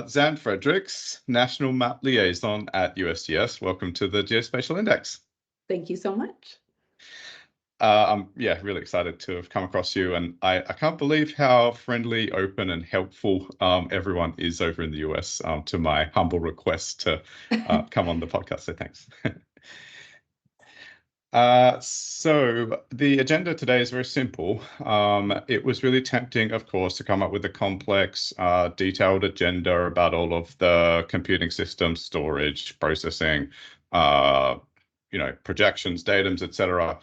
Zan Fredericks, National Map Liaison at USGS. Welcome to the Geospatial Index. Thank you so much. I'm really excited to have come across you, and I can't believe how friendly, open, and helpful everyone is over in the US to my humble request to come on the podcast. So thanks. So the agenda today is very simple. It was really tempting, of course, to come up with a complex, detailed agenda about all of the computing systems, storage, processing, projections, datums, etc.,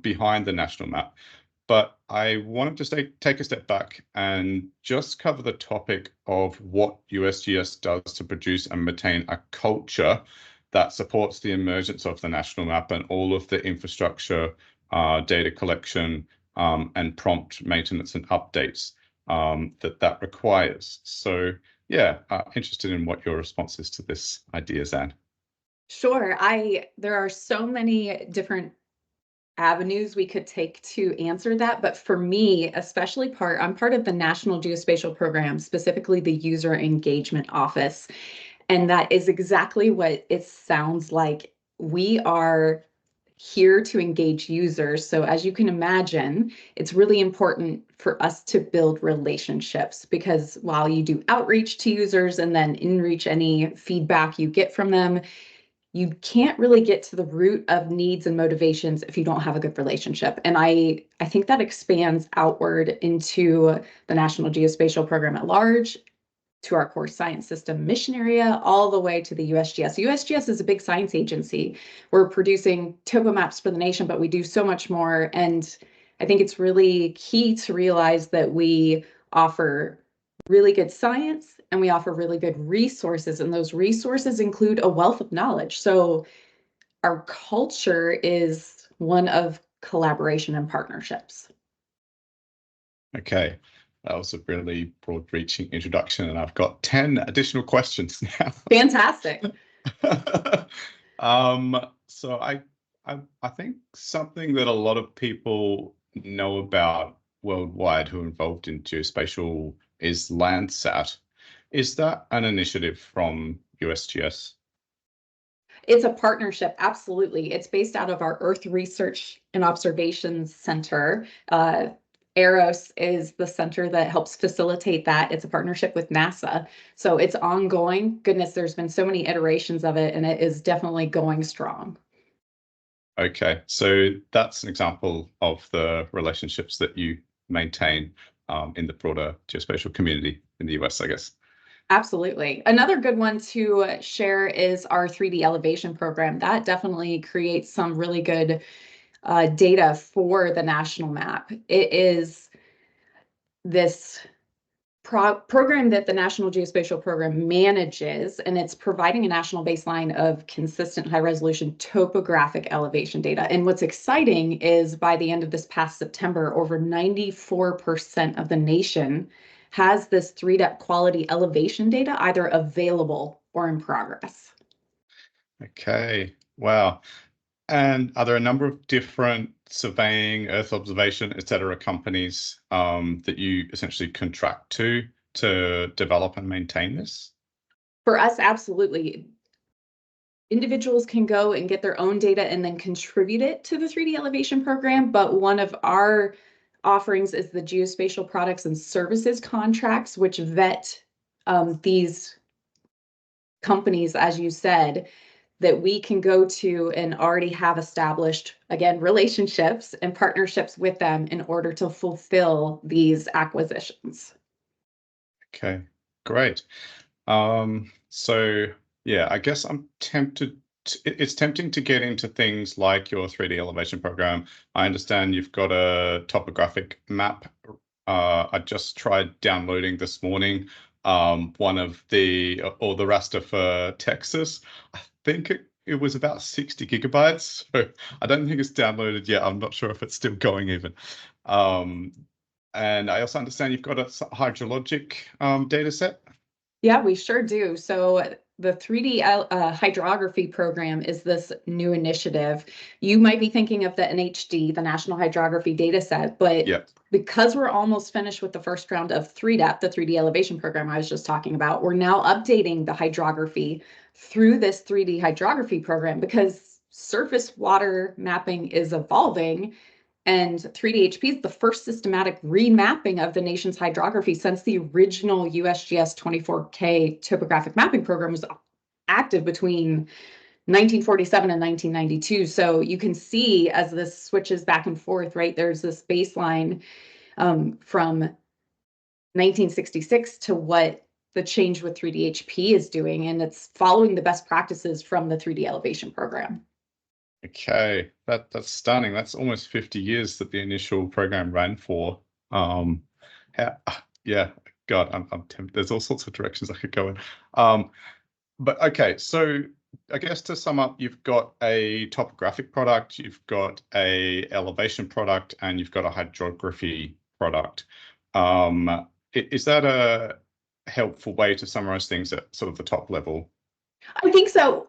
behind the national map. But I wanted to take a step back and just cover the topic of what USGS does to produce and maintain a culture that supports the emergence of the national map and all of the infrastructure, data collection, and prompt maintenance and updates that requires. So interested in what your response is to this idea, Zan. Sure. There are so many different avenues we could take to answer that, but for me, especially I'm part of the National Geospatial Program, specifically the User Engagement Office. And that is exactly what it sounds like. We are here to engage users. So as you can imagine, it's really important for us to build relationships, because while you do outreach to users and then in-reach any feedback you get from them, you can't really get to the root of needs and motivations if you don't have a good relationship. And I think that expands outward into the National Geospatial Program at large, to our core science system mission area, all the way to the USGS. USGS is a big science agency. We're producing topo maps for the nation, but we do so much more. And I think it's really key to realize that we offer really good science and we offer really good resources, and those resources include a wealth of knowledge. So our culture is one of collaboration and partnerships. Okay. That was a really broad-reaching introduction, and I've got 10 additional questions now. Fantastic. So I think something that a lot of people know about worldwide who are involved in geospatial is Landsat. Is that an initiative from USGS? It's a partnership, absolutely. It's based out of our Earth Research and Observations Center. EROS is the center that helps facilitate that. It's a partnership with NASA. So it's ongoing. Goodness, there's been so many iterations of it, and it is definitely going strong. Okay, so that's an example of the relationships that you maintain in the broader geospatial community in the US, I guess. Absolutely. Another good one to share is our 3D elevation program. That definitely creates some really good data for the national map. It is this program that the National Geospatial Program manages, and it's providing a national baseline of consistent high-resolution topographic elevation data. And what's exciting is by the end of this past September, over 94% of the nation has this 3D quality elevation data either available or in progress. Okay, wow. And are there a number of different surveying, Earth observation, etc. companies that you essentially contract to develop and maintain this? For us, absolutely. Individuals can go and get their own data and then contribute it to the 3D elevation program, but one of our offerings is the geospatial products and services contracts, which vet these companies, as you said, that we can go to and already have established, again, relationships and partnerships with them in order to fulfill these acquisitions. Okay, great. So yeah, I guess I'm tempted. It's tempting to get into things like your 3D elevation program. I understand you've got a topographic map. I just tried downloading this morning one of the raster for Texas. I think it was about 60 gigabytes. So I don't think it's downloaded yet. I'm not sure if it's still going even. And I also understand you've got a hydrologic data set. Yeah, we sure do. So the 3D hydrography program is this new initiative. You might be thinking of the NHD, the National Hydrography Dataset, but Yep. because we're almost finished with the first round of 3DEP, the 3D elevation program I was just talking about, we're now updating the hydrography through this 3D hydrography program because surface water mapping is evolving. And 3DHP is the first systematic remapping of the nation's hydrography since the original USGS 24K topographic mapping program was active between 1947 and 1992. So you can see as this switches back and forth, right? There's this baseline from 1966 to what the change with 3DHP is doing, and it's following the best practices from the 3D elevation program. Okay, that's stunning. That's almost 50 years that the initial program ran for. Yeah, God, I'm tempted. There's all sorts of directions I could go in. But okay, so I guess to sum up, you've got a topographic product, you've got a elevation product, and you've got a hydrography product. Is that a helpful way to summarize things at sort of the top level? I think so.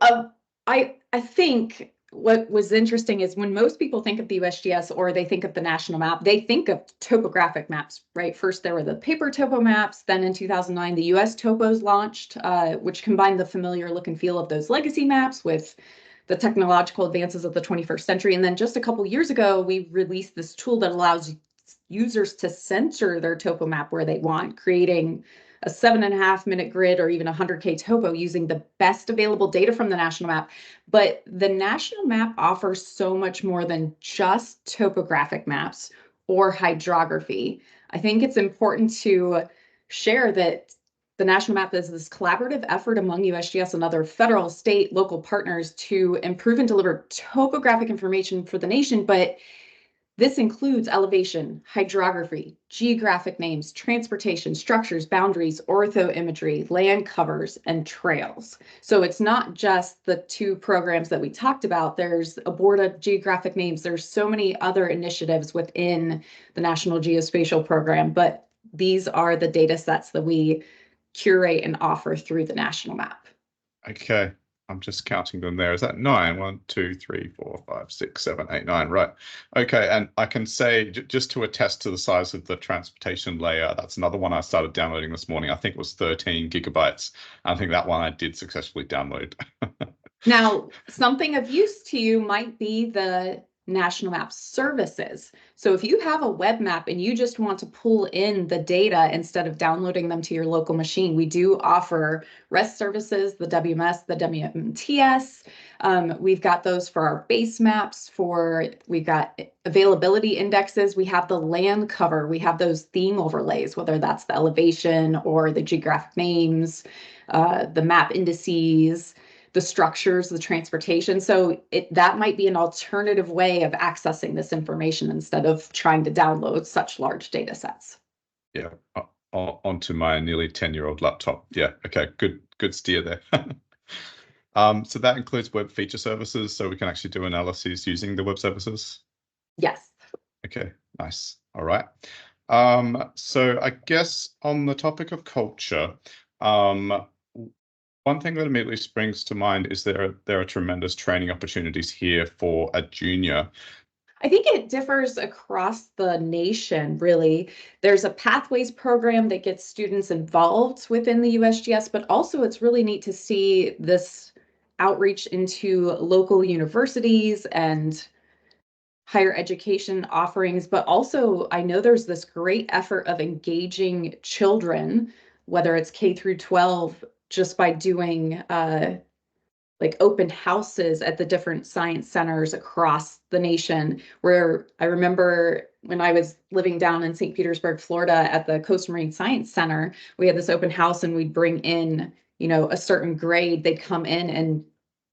I think what was interesting is when most people think of the USGS or they think of the national map, they think of topographic maps, right? First, there were the paper topo maps. Then in 2009, the US topos launched, which combined the familiar look and feel of those legacy maps with the technological advances of the 21st century. And then just a couple years ago, we released this tool that allows users to center their topo map where they want, creating a 7.5-minute grid or even 100K topo using the best available data from the national map. But the national map offers so much more than just topographic maps or hydrography. I think it's important to share that the national map is this collaborative effort among USGS and other federal, state, local partners to improve and deliver topographic information for the nation, but this includes elevation, hydrography, geographic names, transportation, structures, boundaries, orthoimagery, land covers, and trails. So it's not just the two programs that we talked about. There's abortive geographic names. There's so many other initiatives within the National Geospatial Program, but these are the data sets that we curate and offer through the national map. Okay, I'm just counting them there. Is that 9? 1, 2, 3, 4, 5, 6, 7, 8, 9. Right. Okay, and I can say just to attest to the size of the transportation layer, that's another one I started downloading this morning. I think it was 13 gigabytes. I think that one I did successfully download. Now, something of use to you might be the National Map services. So if you have a web map and you just want to pull in the data instead of downloading them to your local machine, we do offer REST services, the WMS, the WMTS. We've got those for our base maps, we've got availability indexes. We have the land cover. We have those theme overlays, whether that's the elevation or the geographic names, the map indices, the structures, the transportation. So that might be an alternative way of accessing this information instead of trying to download such large data sets. Yeah, onto my nearly 10-year-old laptop. Yeah, okay, good steer there. So that includes web feature services, so we can actually do analyses using the web services? Yes. Okay, nice. All right. So I guess on the topic of culture, one thing that immediately springs to mind is there are tremendous training opportunities here for a junior. I think it differs across the nation, really. There's a pathways program that gets students involved within the USGS, but also it's really neat to see this outreach into local universities and higher education offerings. But also, I know there's this great effort of engaging children, whether it's K through 12, just by doing like open houses at the different science centers across the nation. Where I remember when I was living down in St. Petersburg, Florida at the Coast Marine Science Center, we had this open house and we'd bring in, a certain grade. They'd come in and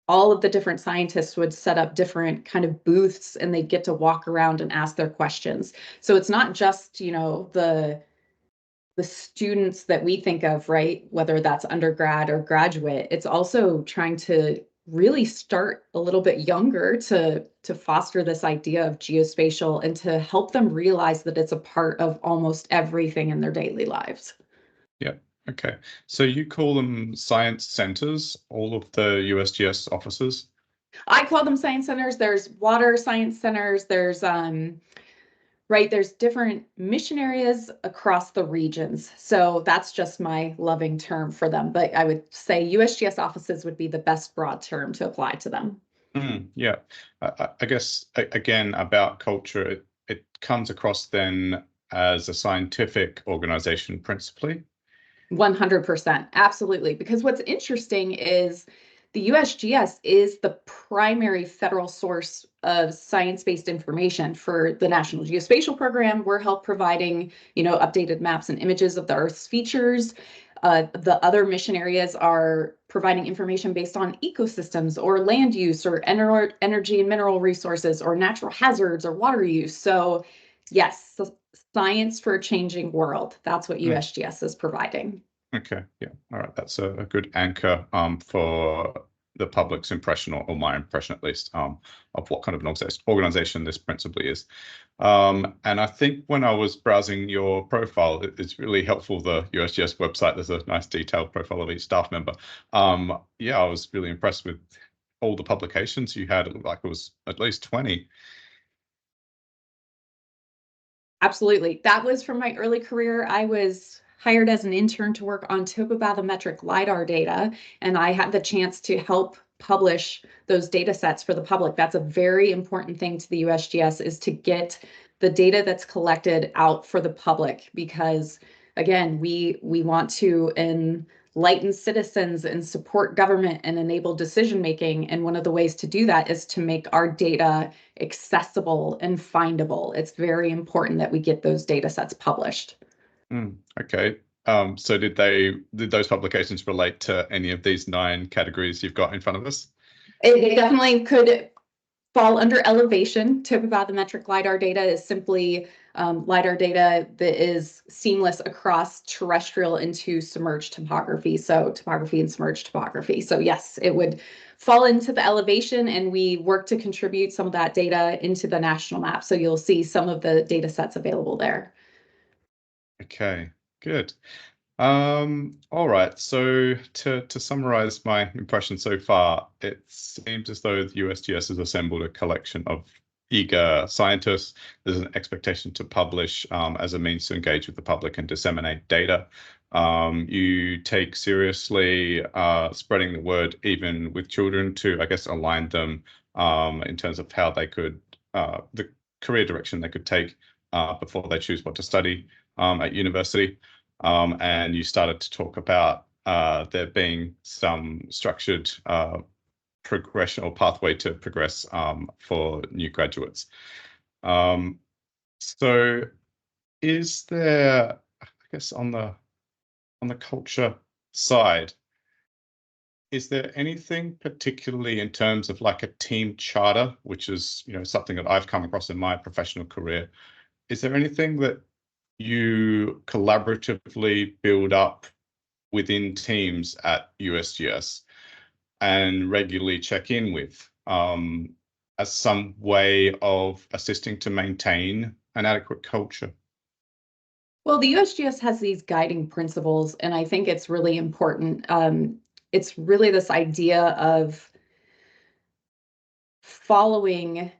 all of the different scientists would set up different kind of booths and they'd get to walk around and ask their questions. So it's not just, the students that we think of, right? Whether that's undergrad or graduate, it's also trying to really start a little bit younger to foster this idea of geospatial and to help them realize that it's a part of almost everything in their daily lives. Yeah. Okay, so you call them science centers, all of the USGS offices? I call them science centers. There's water science centers. There's right, there's different mission areas across the regions. So that's just my loving term for them. But I would say USGS offices would be the best broad term to apply to them. Yeah, I guess again about culture, it comes across then as a scientific organization principally. 100%. Absolutely. Because what's interesting is the USGS is the primary federal source of science-based information for the National Geospatial Program. We're help providing, updated maps and images of the Earth's features. The other mission areas are providing information based on ecosystems or land use or energy and mineral resources or natural hazards or water use. So yes, science for a changing world. That's what USGS is providing. Okay, yeah, all right. That's a good anchor for the public's impression, or my impression at least, of what kind of an organization this principally is. And I think when I was browsing your profile, it's really helpful, the USGS website. There's a nice detailed profile of each staff member. Yeah, I was really impressed with all the publications you had. It looked like it was at least 20. Absolutely. That was from my early career. I was hired as an intern to work on topobathymetric LiDAR data, and I had the chance to help publish those data sets for the public. That's a very important thing to the USGS, is to get the data that's collected out for the public, because again, we want to enlighten citizens and support government and enable decision making. And one of the ways to do that is to make our data accessible and findable. It's very important that we get those data sets published. Okay. So did those publications relate to any of these 9 categories you've got in front of us? It definitely could fall under elevation. Topobathymetric LiDAR data is simply LiDAR data that is seamless across terrestrial into submerged topography. So topography and submerged topography. So yes, it would fall into the elevation, and we work to contribute some of that data into the national map. So you'll see some of the data sets available there. Okay, good. All right. So to summarize my impression so far, it seems as though the USGS has assembled a collection of eager scientists. There's an expectation to publish as a means to engage with the public and disseminate data. You take seriously spreading the word even with children to, I guess, align them in terms of how they could, the career direction they could take before they choose what to study at university. And you started to talk about there being some structured progression or pathway to progress for new graduates. So is there, I guess, on the culture side, is there anything particularly in terms of like a team charter, which is, something that I've come across in my professional career? Is there anything that you collaboratively build up within teams at USGS and regularly check in with as some way of assisting to maintain an adequate culture? Well, the USGS has these guiding principles, and I think it's really important. It's really this idea of following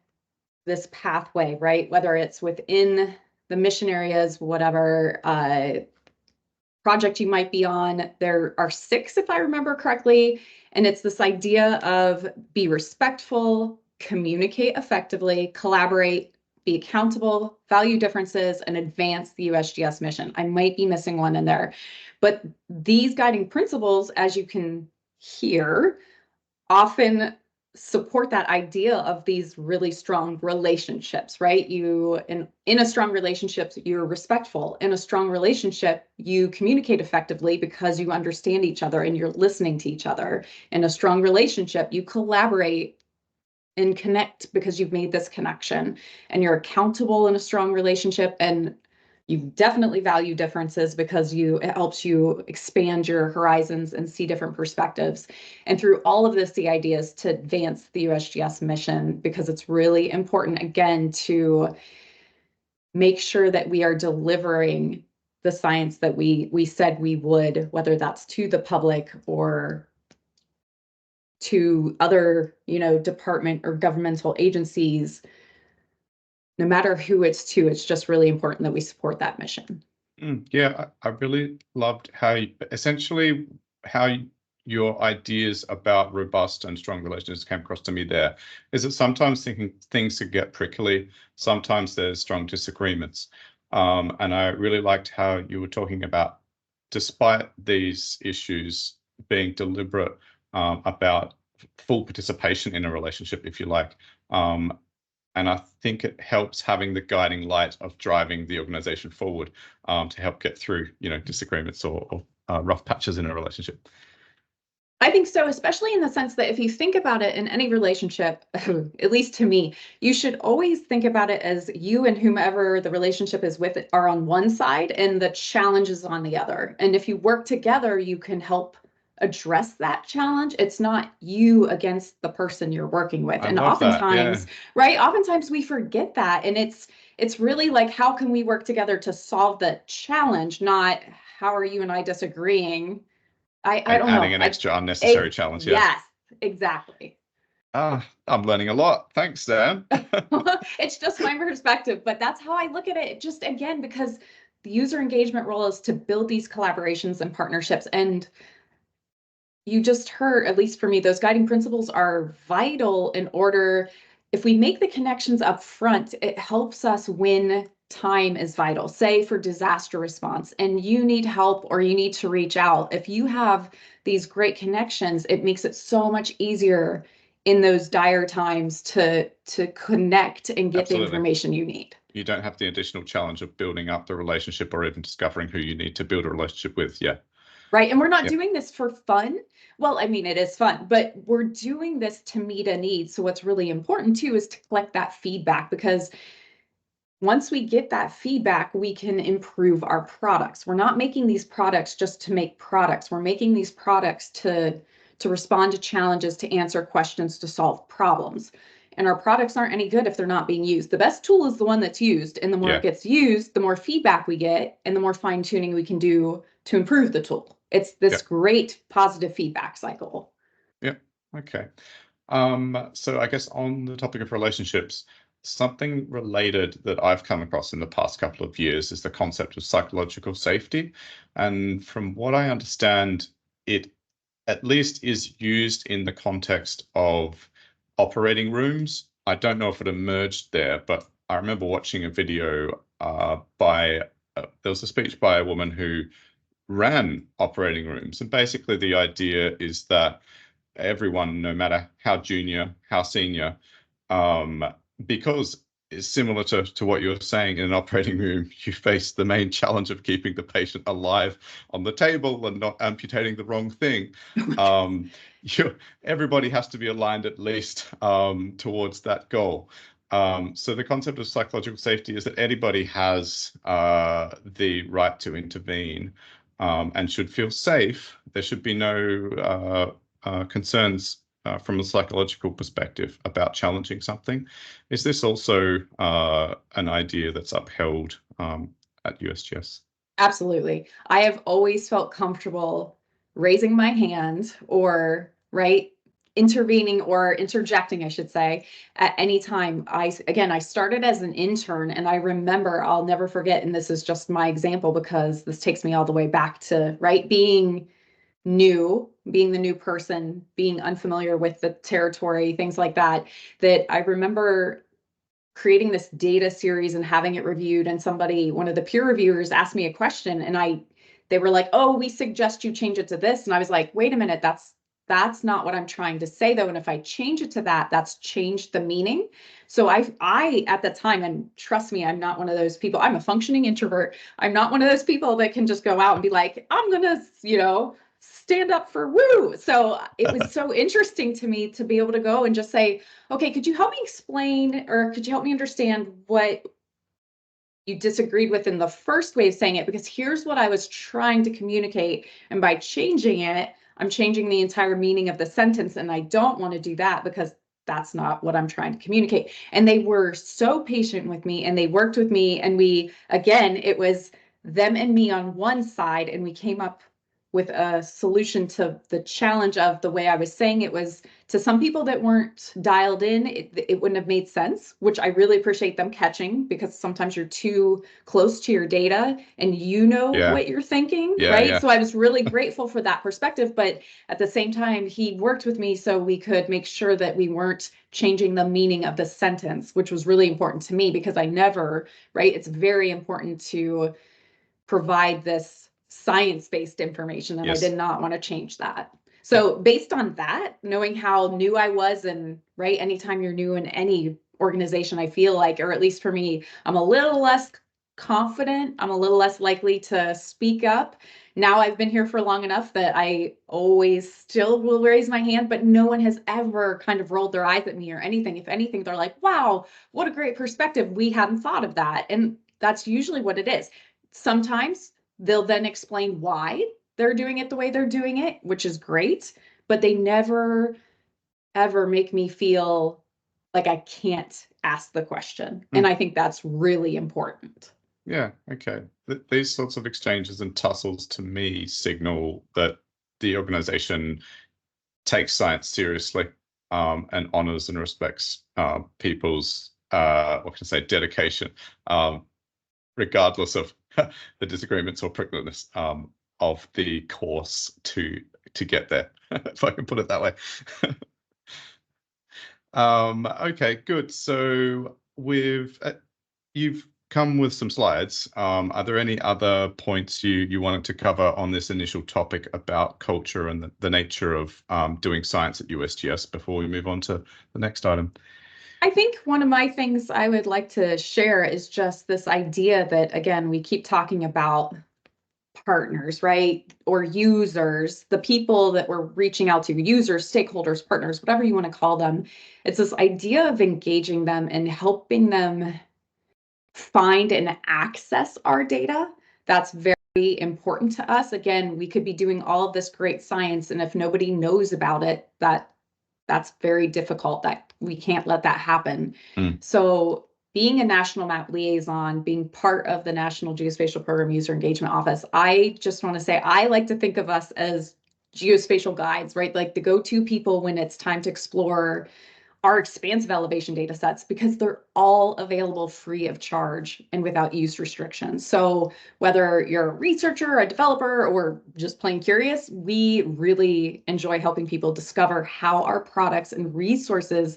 this pathway, right? Whether it's within the mission areas, whatever project you might be on. There are 6, if I remember correctly. And it's this idea of be respectful, communicate effectively, collaborate, be accountable, value differences, and advance the USGS mission. I might be missing one in there. But these guiding principles, as you can hear, often support that idea of these really strong relationships, right? In a strong relationship, you're respectful. In a strong relationship, you communicate effectively because you understand each other and you're listening to each other. In a strong relationship, you collaborate and connect because you've made this connection, and you're accountable in a strong relationship, and you definitely value differences because it helps you expand your horizons and see different perspectives. And through all of this, the idea is to advance the USGS mission, because it's really important, again, to make sure that we are delivering the science that we said we would, whether that's to the public or to other, department or governmental agencies. No matter who it's to, it's just really important that we support that mission. Yeah, I really loved essentially how your ideas about robust and strong relationships came across to me there. Is that sometimes things could get prickly, sometimes there's strong disagreements. And I really liked how you were talking about, despite these issues, being deliberate about full participation in a relationship, if you like. And I think it helps having the guiding light of driving the organization forward to help get through, disagreements or rough patches in a relationship. I think so, especially in the sense that if you think about it in any relationship, at least to me, you should always think about it as you and whomever the relationship is with are on one side and the challenge is on the other. And if you work together, you can help address that challenge. It's not you against the person you're working with. I And love that. oftentimes, Yeah. right, oftentimes we forget that. And it's really like, how can we work together to solve the challenge, not how are you and I disagreeing? I don't Adding know. an extra unnecessary challenge. Yeah. Yes, exactly. I'm learning a lot. Thanks, Dan. It's just my perspective, but that's how I look at it. Just again, because the user engagement role is to build these collaborations and partnerships. And you just heard, at least for me, those guiding principles are vital in order. If we make the connections up front, it helps us when time is vital. Say for disaster response, and you need help or you need to reach out. If you have these great connections, it makes it so much easier in those dire times to connect and get Absolutely. the information you need. You don't have the additional challenge of building up the relationship or even discovering who you need to build a relationship with. Yeah. Right. And we're not doing this for fun. Well, I mean, it is fun, but we're doing this to meet a need. So what's really important too is to collect that feedback, because once we get that feedback, we can improve our products. We're not making these products just to make products. We're making these products to respond to challenges, to answer questions, to solve problems. And our products aren't any good if they're not being used. The best tool is the one that's used. And the more it gets used, the more feedback we get and the more fine tuning we can do to improve the tool. It's this great positive feedback cycle. Yeah. Okay. So I guess on the topic of relationships, something related that I've come across in the past couple of years is the concept of psychological safety. And from what I understand, it at least is used in the context of operating rooms. I don't know if it emerged there, but I remember watching a video there was a speech by a woman who ran operating rooms. And basically the idea is that everyone, no matter how junior, how senior, because it's similar to what you're saying, in an operating room, you face the main challenge of keeping the patient alive on the table and not amputating the wrong thing. Everybody has to be aligned at least towards that goal. So the concept of psychological safety is that anybody has the right to intervene and should feel safe. There should be no concerns from a psychological perspective about challenging something. Is this also an idea that's upheld at USGS? Absolutely. I have always felt comfortable raising my hand or, right, intervening or interjecting, I should say, at any time. I started as an intern, and I remember, I'll never forget, and this is just my example because this takes me all the way back to, right, being new, being the new person, being unfamiliar with the territory, things like that, that I remember creating this data series and having it reviewed, and one of the peer reviewers asked me a question, and they were like, "Oh, we suggest you change it to this." And I was like, "Wait a minute, that's not what I'm trying to say though. And if I change it to that, that's changed the meaning." So I at the time, and trust me, I'm not one of those people. I'm a functioning introvert. I'm not one of those people that can just go out and be like, "I'm gonna, stand up for woo." So it was so interesting to me to be able to go and just say, "Okay, could you help me explain, or could you help me understand what you disagreed with in the first way of saying it? Because here's what I was trying to communicate. And by changing it, I'm changing the entire meaning of the sentence. And I don't want to do that because that's not what I'm trying to communicate." And they were so patient with me and they worked with me. And again, it was them and me on one side, and we came up with a solution to the challenge of the way I was saying it was to some people that weren't dialed in, it wouldn't have made sense, which I really appreciate them catching, because sometimes you're too close to your data and you know Yeah. what you're thinking, Yeah. right? Yeah. So I was really grateful for that perspective, but at the same time, he worked with me so we could make sure that we weren't changing the meaning of the sentence, which was really important to me, because I never, right? It's very important to provide this science-based information, and I Yes. did not want to change that. So based on that, knowing how new I was, and right, anytime you're new in any organization, I feel like, or at least for me, I'm a little less confident, I'm a little less likely to speak up. Now I've been here for long enough that I always still will raise my hand, but no one has ever kind of rolled their eyes at me or anything. If anything, they're like, wow, what a great perspective. We hadn't thought of that. And that's usually what it is. Sometimes they'll then explain why they're doing it the way they're doing it, which is great, but they never ever make me feel like I can't ask the question. And I think that's really important. Yeah, okay. These sorts of exchanges and tussles to me signal that the organization takes science seriously, and honors and respects people's what can I say, dedication, regardless of the disagreements or prickliness of the course to get there, if I can put it that way. Okay, good. So you've come with some slides. Are there any other points you wanted to cover on this initial topic about culture and the nature of doing science at USGS before we move on to the next item? I think one of my things I would like to share is just this idea that, again, we keep talking about partners, right? Or users, the people that we're reaching out to, users, stakeholders, partners, whatever you want to call them. It's this idea of engaging them and helping them find and access our data. That's very important to us. Again, we could be doing all of this great science, and if nobody knows about it, that's very difficult. That we can't let that happen. So being a National Map Liaison, being part of the National Geospatial Program User Engagement Office, I just want to say I like to think of us as geospatial guides, right? Like the go-to people when it's time to explore our expansive elevation data sets, because they're all available free of charge and without use restrictions. So whether you're a researcher, a developer, or just plain curious, we really enjoy helping people discover how our products and resources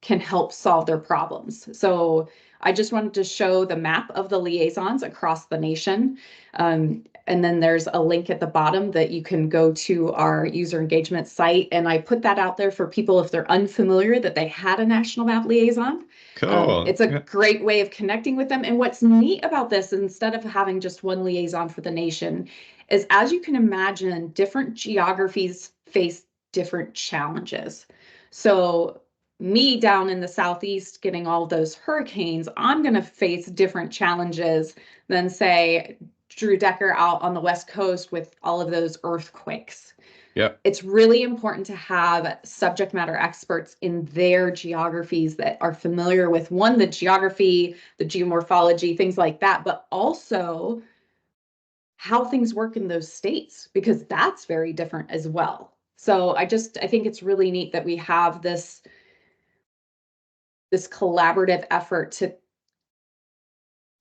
can help solve their problems. So I just wanted to show the map of the liaisons across the nation. And then there's a link at the bottom that you can go to our user engagement site. And I put that out there for people if they're unfamiliar that they had a National Map Liaison. Cool. It's a great way of connecting with them. And what's neat about this, instead of having just one liaison for the nation, is, as you can imagine, different geographies face different challenges. So me down in the Southeast getting all those hurricanes, I'm going to face different challenges than, say, Drew Decker out on the West Coast with all of those earthquakes. Yeah. It's really important to have subject matter experts in their geographies that are familiar with, one, the geography, the geomorphology, things like that, but also how things work in those states, because that's very different as well. So I think it's really neat that we have this collaborative effort to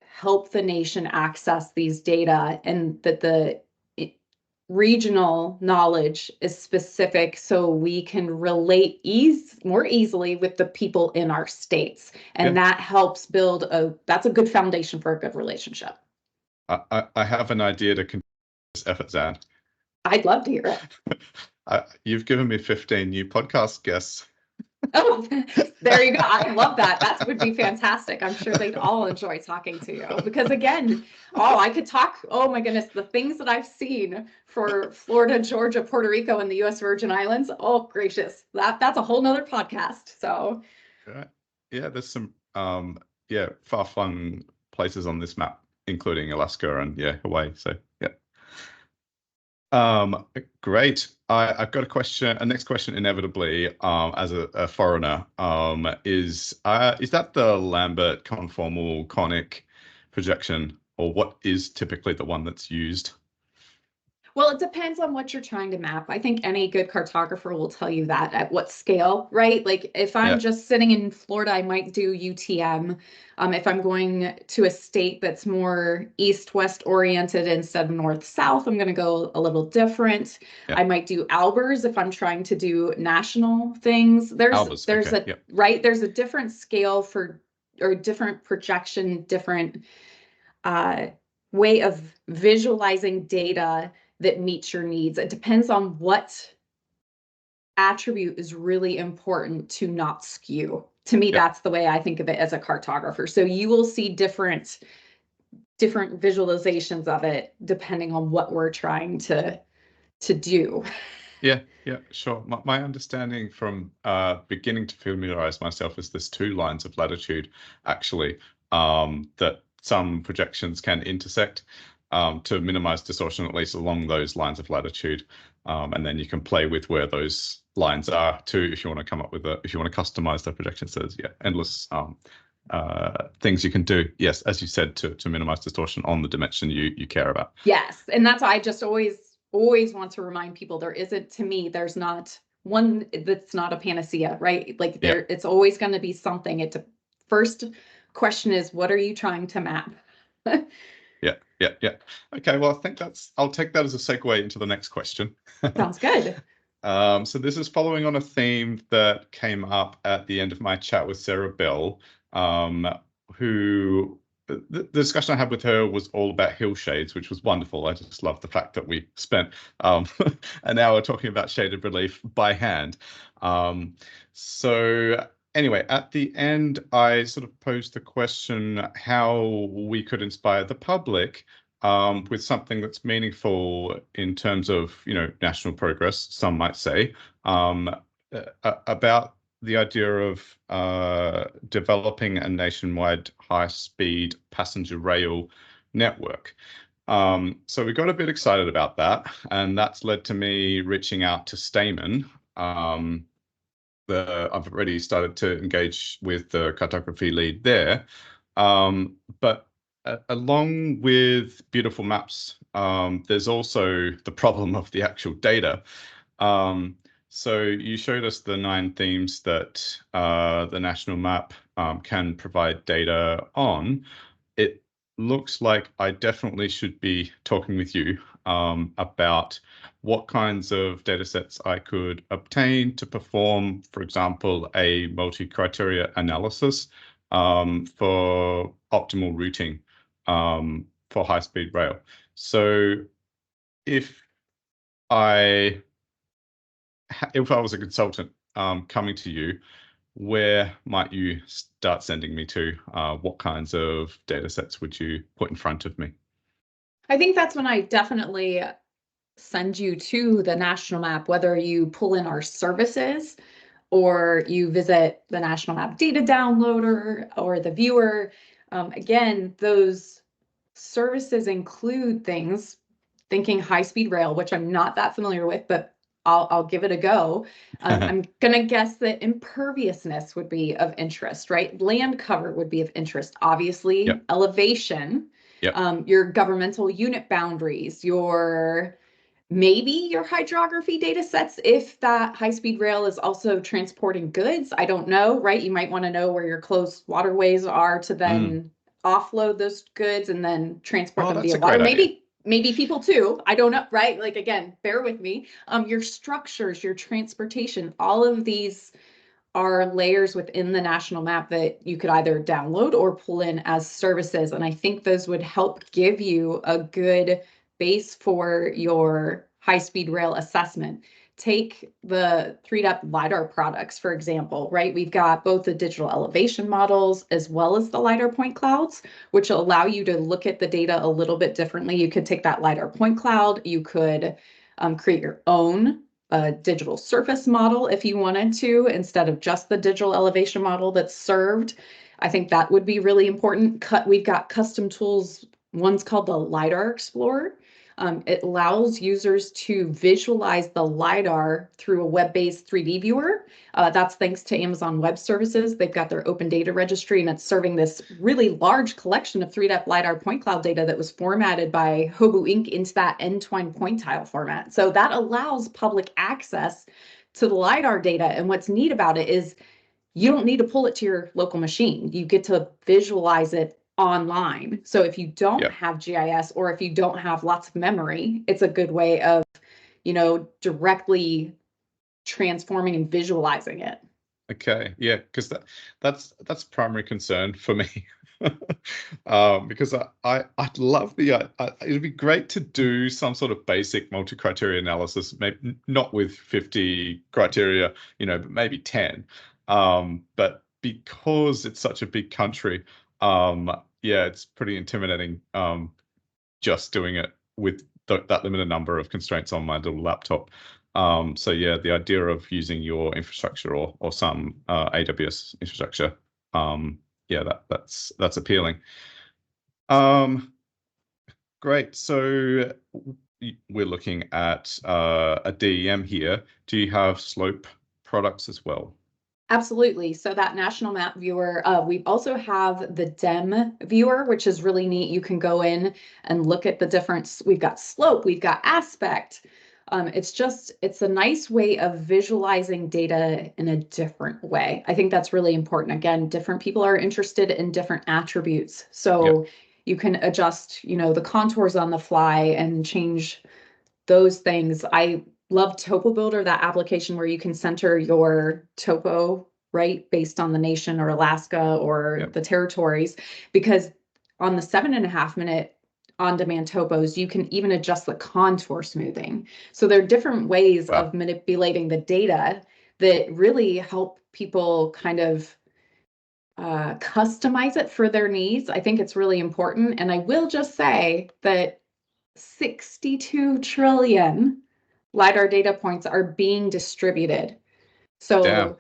help the nation access these data, and that the regional knowledge is specific so we can relate more easily with the people in our states. And that helps build that's a good foundation for a good relationship. I have an idea to continue this effort, Zan. I'd love to hear it. You've given me 15 new podcast guests. Oh, there you go. I love that. That would be fantastic. I'm sure they'd all enjoy talking to you, because again, I could talk, oh my goodness, the things that I've seen for Florida, Georgia, Puerto Rico, and the US Virgin Islands. Oh, gracious. That's a whole nother podcast. So yeah, there's some far flung places on this map, including Alaska and Hawaii. So yeah. Great. I've got a next question, inevitably, as a foreigner, is that the Lambert conformal conic projection or what is typically the one that's used? Well, it depends on what you're trying to map. I think any good cartographer will tell you that at what scale, right? Like if I'm Yeah. just sitting in Florida, I might do UTM. If I'm going to a state that's more east-west oriented instead of north-south, I'm going to go a little different. Yeah. I might do Albers if I'm trying to do national things. Albers. There's Okay. a Yep. right, there's a different scale for or different projection, different uh, way of visualizing data that meets your needs. It depends on what attribute is really important to not skew. To me, Yep. that's the way I think of it as a cartographer. So you will see different visualizations of it depending on what we're trying to do. Yeah, yeah, sure. My understanding from beginning to familiarize myself is there's two lines of latitude, actually, that some projections can intersect to minimize distortion, at least along those lines of latitude. And then you can play with where those lines are too, if you want to come up with if you want to customize the projection. So there's, yeah, endless things you can do. Yes, as you said, to minimize distortion on the dimension you care about. Yes, and that's why I just always want to remind people there's not one that's not a panacea, right? Like it's always going to be something. First question is, what are you trying to map? Yeah. Okay, well, I think I'll take that as a segue into the next question. Sounds good. So this is following on a theme that came up at the end of my chat with Sarah Bell, who the discussion I had with her was all about hillshades, which was wonderful. I just love the fact that we spent an hour talking about shaded relief by hand. So anyway, at the end, I sort of posed the question how we could inspire the public with something that's meaningful in terms of, national progress, some might say, about the idea of developing a nationwide high-speed passenger rail network. So we got a bit excited about that, and that's led to me reaching out to Stamen. I've already started to engage with the cartography lead there. But along with beautiful maps, there's also the problem of the actual data. So you showed us the 9 themes that the national map can provide data on. It looks like I definitely should be talking with you about what kinds of data sets I could obtain to perform, for example, a multi-criteria analysis for optimal routing for high-speed rail. So if I was a consultant coming to you, where might you start sending me to? What kinds of data sets would you put in front of me? I think that's when I definitely send you to the national map, whether you pull in our services or you visit the national map data downloader or the viewer. Again, those services include things, thinking high-speed rail, which I'm not that familiar with, but I'll give it a go. I'm gonna guess that imperviousness would be of interest, right? Land cover would be of interest, obviously. Yep. Elevation, Yep. your governmental unit boundaries, maybe your hydrography data sets if that high-speed rail is also transporting goods. I don't know, right? You might want to know where your closed waterways are to then offload those goods and then transport them That's via a great water. idea. Maybe people too. I don't know, right? Like again, bear with me. Your structures, your transportation, all of these are layers within the national map that you could either download or pull in as services. And I think those would help give you a good base for your high-speed rail assessment. Take the 3-depth LiDAR products, for example, right? We've got both the digital elevation models as well as the LiDAR point clouds, which allow you to look at the data a little bit differently. You could take that LiDAR point cloud, you could create your own digital surface model if you wanted to, instead of just the digital elevation model that's served. I think that would be really important. We've got custom tools. One's called the LiDAR Explorer. It allows users to visualize the LiDAR through a web-based 3D viewer. That's thanks to Amazon Web Services. They've got their open data registry, and it's serving this really large collection of 3D LiDAR point cloud data that was formatted by Hobu Inc. into that Entwine point tile format. So that allows public access to the LiDAR data. And what's neat about it is you don't need to pull it to your local machine. You get to visualize it online. So if you don't have GIS, or if you don't have lots of memory, it's a good way of, directly transforming and visualizing it. Okay, yeah, because that's primary concern for me. Because I'd love it'd be great to do some sort of basic multi-criteria analysis, maybe not with 50 criteria, but maybe 10. But because it's such a big country, it's pretty intimidating just doing it with that limited number of constraints on my little laptop. So yeah, the idea of using your infrastructure or some AWS infrastructure, that's appealing. Great. So we're looking at a DEM here. Do you have slope products as well? Absolutely. So that National Map Viewer, we also have the DEM Viewer, which is really neat. You can go in and look at the different, we've got slope, we've got aspect. It's a nice way of visualizing data in a different way. I think that's really important. Again, different people are interested in different attributes. So you can adjust, the contours on the fly and change those things. I love Topo Builder, that application where you can center your topo, right, based on the nation or Alaska or the territories, because on the 7.5 minute on-demand topos, you can even adjust the contour smoothing. So there are different ways of manipulating the data that really help people kind of customize it for their needs. I think it's really important. And I will just say that 62 trillion LiDAR data points are being distributed. So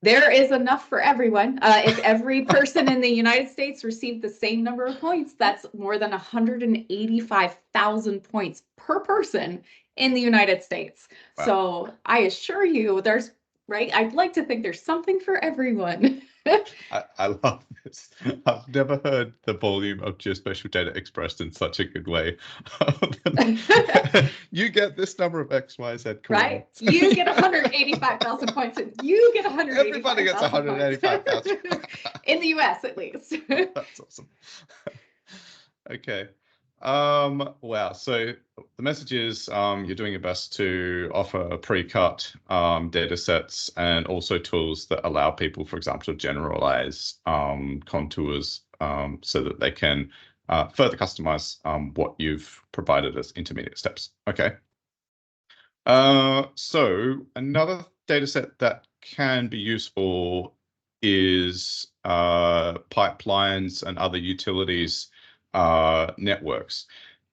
there is enough for everyone. If every person in the United States received the same number of points, that's more than 185,000 points per person in the United States. Wow. So I assure you I'd like to think there's something for everyone. I love this. I've never heard the volume of geospatial data expressed in such a good way. You get this number of X, Y, Z. Right? You get 185,000 points, and you get 185,000. Everybody gets 185,000 in the US, at least. That's awesome. Okay. Wow. So the message is you're doing your best to offer pre-cut data sets and also tools that allow people, for example, to generalize contours so that they can further customize what you've provided as intermediate steps. Okay. So another data set that can be useful is pipelines and other utilities networks.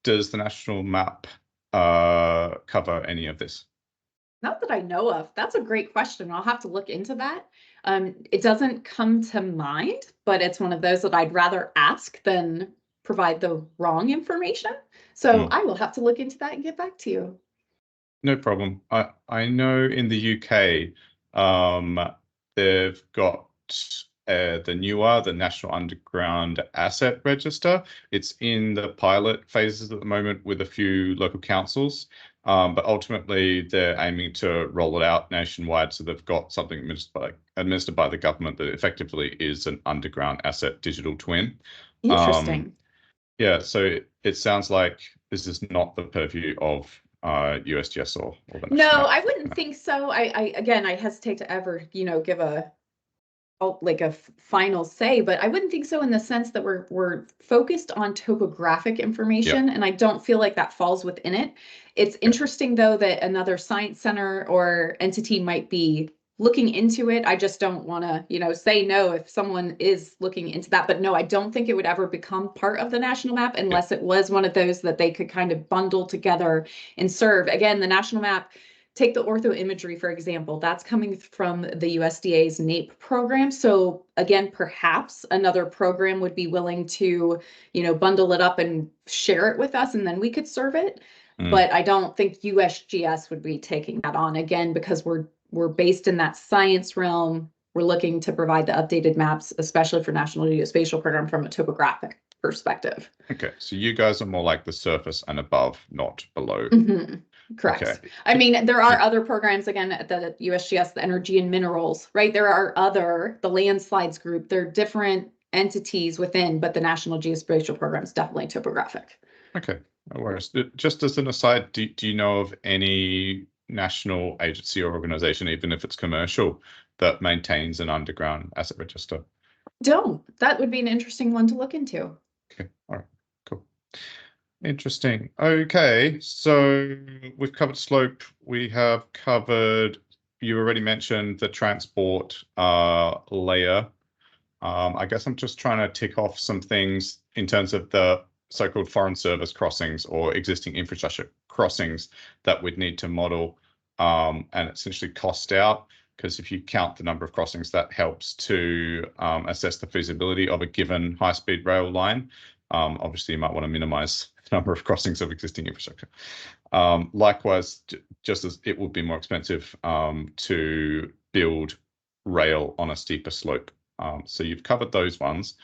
Does the National Map cover any of this? Not that I know of. That's a great question. I'll have to look into that. It doesn't come to mind, but it's one of those that I'd rather ask than provide the wrong information. So I will have to look into that and get back to you. No problem. I know in the UK, they've got the National Underground Asset Register. It's in the pilot phases at the moment with a few local councils, but ultimately they're aiming to roll it out nationwide. So they've got something administered by the government that effectively is an underground asset digital twin. Interesting. Yeah, so it sounds like this is not the purview of USGS or the National No, Map. I wouldn't think so. I hesitate to ever, give a final say, but I wouldn't think so in the sense that we're focused on topographic information, and I don't feel like that falls within it. It's interesting though that another science center or entity might be looking into it. I just don't want to, say no if someone is looking into that. But no, I don't think it would ever become part of the national map unless it was one of those that they could kind of bundle together and serve. Again, the national map, take the ortho imagery, for example, that's coming from the USDA's NAPE program. So again, perhaps another program would be willing to, bundle it up and share it with us, and then we could serve it. But I don't think USGS would be taking that on, again, because we're based in that science realm. We're looking to provide the updated maps, especially for National Geospatial Program, from a topographic perspective. Okay, so you guys are more like the surface and above, not below. Correct. Okay. I mean, there are other programs, again, at the USGS, the energy and minerals, right? There are the landslides group, there are different entities within, but the National Geospatial Program is definitely topographic. Okay, no worries. Just as an aside, do you know of any national agency or organization, even if it's commercial, that maintains an underground asset register? That would be an interesting one to look into. Okay, all right, cool. Interesting. Okay, so we've covered slope. We have covered, you already mentioned the transport layer. I guess I'm just trying to tick off some things in terms of the so-called foreign service crossings or existing infrastructure crossings that we'd need to model and essentially cost out. Because if you count the number of crossings, that helps to assess the feasibility of a given high-speed rail line. Obviously, you might want to minimize the number of crossings of existing infrastructure. Likewise, just as it would be more expensive to build rail on a steeper slope. So you've covered those ones.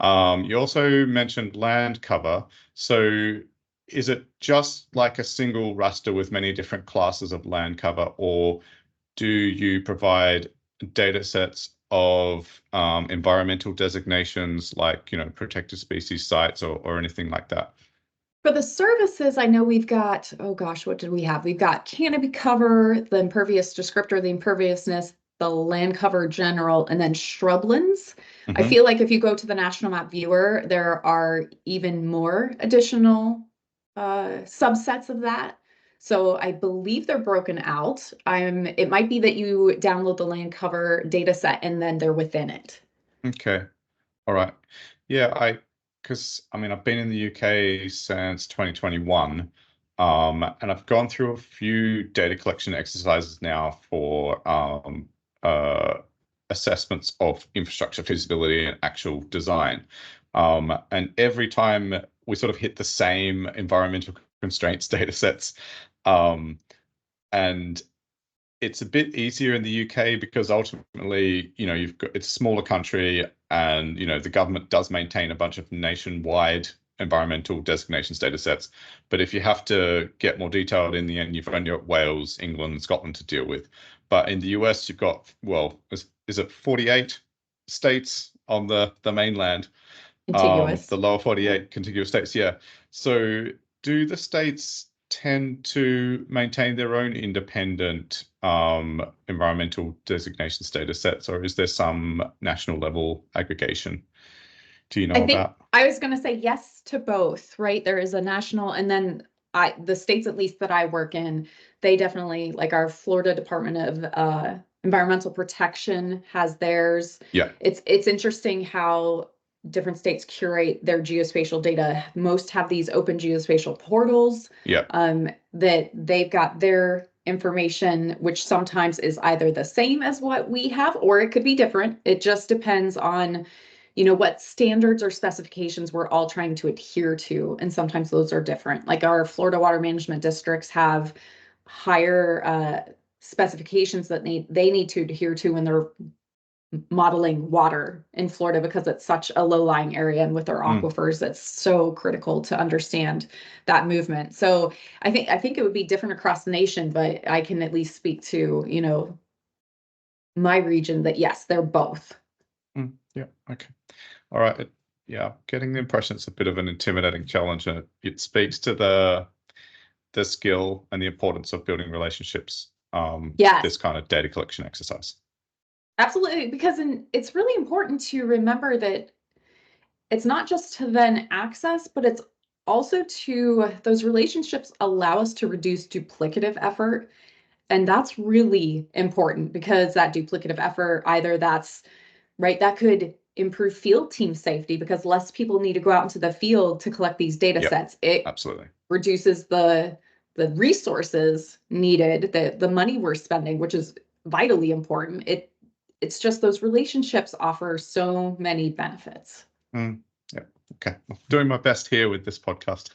You also mentioned land cover. So is it just like a single raster with many different classes of land cover, or do you provide data sets of environmental designations like, protected species sites or anything like that? For the services, I know we've got, oh gosh, what did we have? We've got canopy cover, the impervious descriptor, the imperviousness, the land cover general, and then shrublands. I feel like if you go to the National Map Viewer, there are even more additional subsets of that. So I believe they're broken out. It might be that you download the land cover data set and then they're within it. Okay. All right. Yeah, because I've been in the UK since 2021, and I've gone through a few data collection exercises now for assessments of infrastructure feasibility and actual design. And every time we sort of hit the same environmental constraints data sets, and it's a bit easier in the UK because ultimately, it's a smaller country and, the government does maintain a bunch of nationwide environmental designations data sets. But if you have to get more detailed in the end, you've only got Wales, England, Scotland to deal with. But in the US, you've got, is it 48 states on the mainland? Contiguous. The lower 48 contiguous states, yeah. So do the states tend to maintain their own independent environmental designation data sets, or is there some national level aggregation? Do you know that? I was going to say yes to both, right? There is a national, and then the states, at least that I work in, they definitely, like our Florida Department of Environmental Protection has theirs. Yeah. It's interesting how different states curate their geospatial data. Most have these open geospatial portals. Yeah. That they've got their information, which sometimes is either the same as what we have, or it could be different. It just depends on, what standards or specifications we're all trying to adhere to. And sometimes those are different. Like our Florida water management districts have higher specifications that they need to adhere to when they're modeling water in Florida, because it's such a low-lying area, and with our aquifers, it's so critical to understand that movement. So I think it would be different across the nation, but I can at least speak to, my region, that yes, they're both. Yeah, okay. All right. Yeah, getting the impression it's a bit of an intimidating challenge, and it speaks to the skill and the importance of building relationships. Yes. This kind of data collection exercise. Absolutely, because it's really important to remember that it's not just to then access, but it's also to those relationships allow us to reduce duplicative effort. And that's really important, because that duplicative effort, either that's right, that could improve field team safety because less people need to go out into the field to collect these data sets. It absolutely reduces the resources needed, the money we're spending, which is vitally important. It's just those relationships offer so many benefits. Yeah. Okay. I'm doing my best here with this podcast.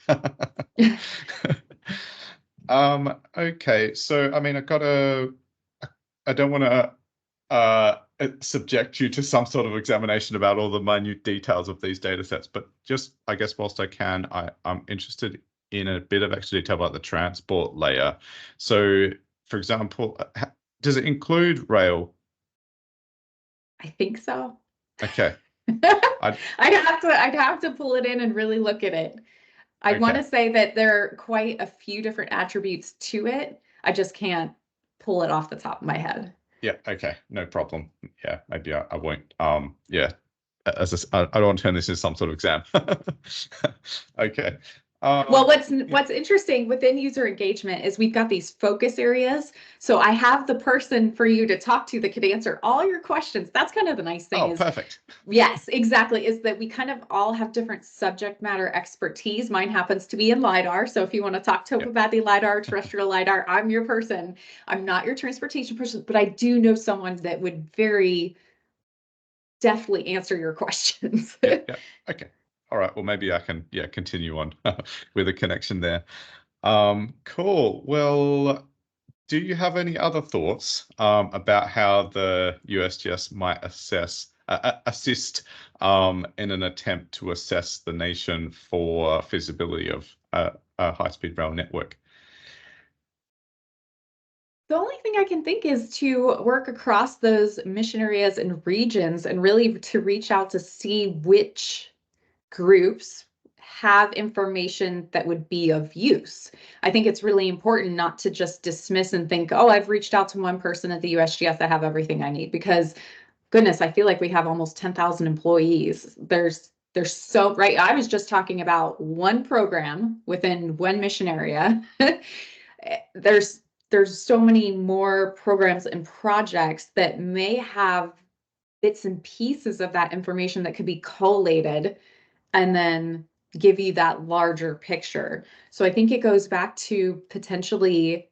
Okay, so I mean, I don't want to subject you to some sort of examination about all the minute details of these data sets, but just, I guess, whilst I can, I'm interested in a bit of extra detail about the transport layer. So, for example, does it include rail? I think so. Okay. I'd have to pull it in and really look at it. I want to say that there are quite a few different attributes to it. I just can't pull it off the top of my head. Yeah, okay, no problem. Yeah, maybe I won't. Yeah, I don't want to turn this into some sort of exam. Okay. Well, what's interesting within user engagement is we've got these focus areas. So I have the person for you to talk to that could answer all your questions. That's kind of the nice thing. Oh, perfect. Yes, exactly. Is that we kind of all have different subject matter expertise. Mine happens to be in LiDAR. So if you want to talk topography LiDAR, terrestrial LiDAR, I'm your person. I'm not your transportation person, but I do know someone that would very definitely answer your questions. Yeah. Okay. All right. Well, maybe I can, continue on with a connection there. Cool. Well, do you have any other thoughts about how the USGS might assist in an attempt to assess the nation for feasibility of a high-speed rail network? The only thing I can think is to work across those mission areas and regions and really to reach out to see which groups have information that would be of use. I think it's really important not to just dismiss and think, oh, I've reached out to one person at the USGS, I have everything I need, because goodness, I feel like we have almost 10,000 employees. There's so, right. I was just talking about one program within one mission area. there's there's so many more programs and projects that may have bits and pieces of that information that could be collated and then give you that larger picture. So I think it goes back to potentially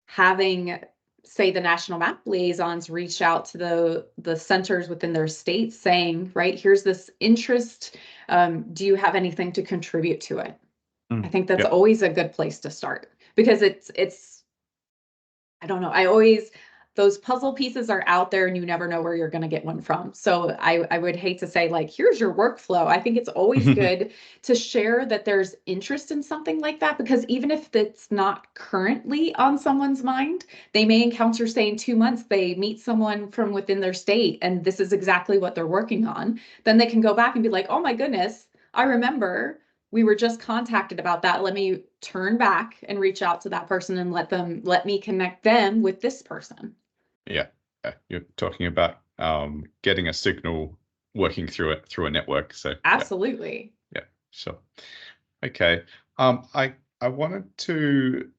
having, say, the National Map Liaisons reach out to the centers within their states saying, right, here's this interest. Do you have anything to contribute to it? I think that's always a good place to start, because it's I don't know. Those puzzle pieces are out there and you never know where you're going to get one from. So I would hate to say, like, here's your workflow. I think it's always good to share that there's interest in something like that, because even if it's not currently on someone's mind, they may encounter, say, in 2 months, they meet someone from within their state and this is exactly what they're working on. Then they can go back and be like, oh my goodness, I remember we were just contacted about that. Let me turn back and reach out to that person and let me connect them with this person. Yeah. You're talking about getting a signal working through a network. So absolutely. Yeah, sure. Okay. I wanted to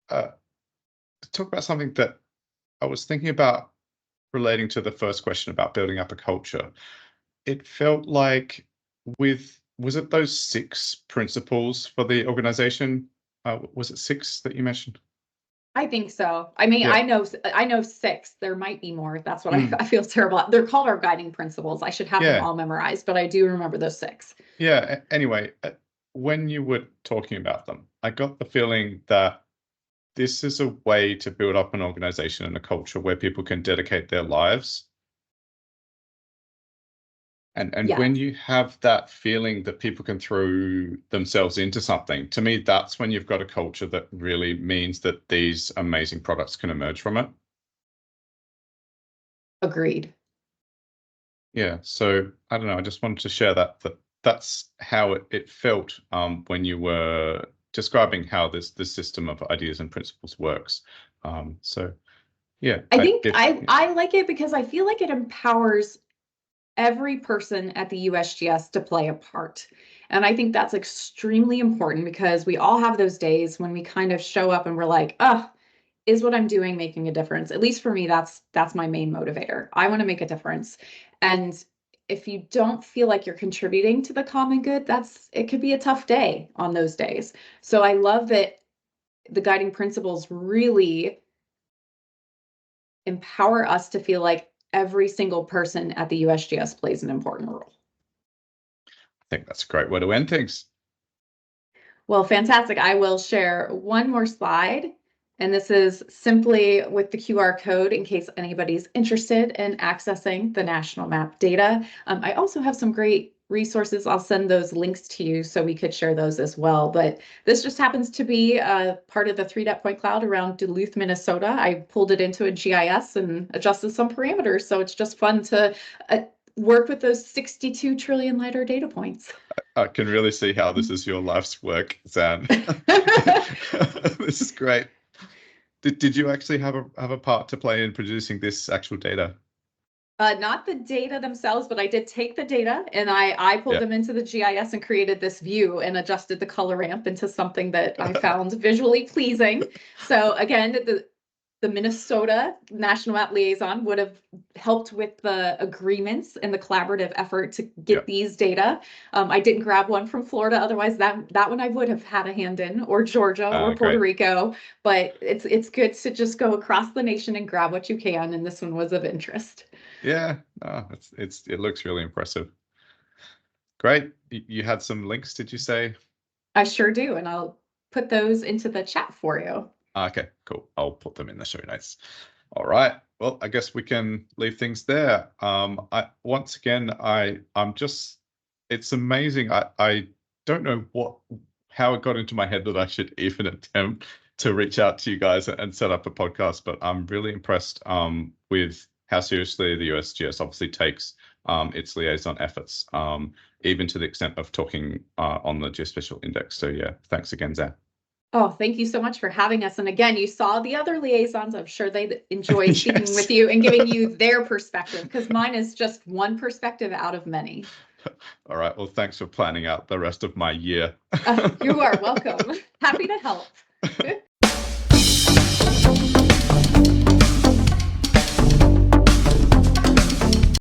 talk about something that I was thinking about relating to the first question about building up a culture. It felt like was it those 6 principles for the organization? Was it 6 that you mentioned? I think so. I mean, Yeah. I know 6. There might be more. That's what I feel terrible. They're called our guiding principles. I should have them all memorized, but I do remember those 6. Yeah. Anyway, when you were talking about them, I got the feeling that this is a way to build up an organization and a culture where people can dedicate their lives. And when you have that feeling that people can throw themselves into something, to me, that's when you've got a culture that really means that these amazing products can emerge from it. Agreed. Yeah. So I don't know. I just wanted to share that's how it felt when you were describing how this system of ideas and principles works. So yeah. I think I like it because I feel like it empowers every person at the USGS to play a part. And I think that's extremely important, because we all have those days when we kind of show up and we're like, oh, is what I'm doing making a difference? At least for me, that's my main motivator. I want to make a difference. And if you don't feel like you're contributing to the common good, it could be a tough day on those days. So I love that the guiding principles really empower us to feel like every single person at the USGS plays an important role. I think that's a great way to end things. Well, fantastic. I will share one more slide. And this is simply with the QR code in case anybody's interested in accessing the national map data. I also have some great resources. I'll send those links to you so we could share those as well. But this just happens to be part of the 3.point cloud around Duluth, Minnesota. I pulled it into a GIS and adjusted some parameters. So it's just fun to work with those 62 trillion LiDAR data points. I can really see how this is your life's work, Zan. This is great. Did you actually have a part to play in producing this actual data? Not the data themselves, but I did take the data and I pulled them into the GIS and created this view and adjusted the color ramp into something that I found visually pleasing. So again, the Minnesota National Map Liaison would have helped with the agreements and the collaborative effort to get these data. I didn't grab one from Florida, otherwise that one I would have had a hand in, or Georgia or Puerto Rico. But it's good to just go across the nation and grab what you can, and this one was of interest. Yeah, it looks really impressive. Great. You had some links, did you say? I sure do, and I'll put those into the chat for you. Okay, cool. I'll put them in the show notes. All right. Well, I guess we can leave things there. Once again, it's amazing. I don't know how it got into my head that I should even attempt to reach out to you guys and set up a podcast, but I'm really impressed with how seriously the USGS obviously takes its liaison efforts, even to the extent of talking on the Geospatial Index. So yeah, thanks again, Zan. Oh, thank you so much for having us. And again, you saw the other liaisons. I'm sure they enjoyed speaking with you and giving you their perspective, because mine is just one perspective out of many. All right. Well, thanks for planning out the rest of my year. You are welcome. Happy to help.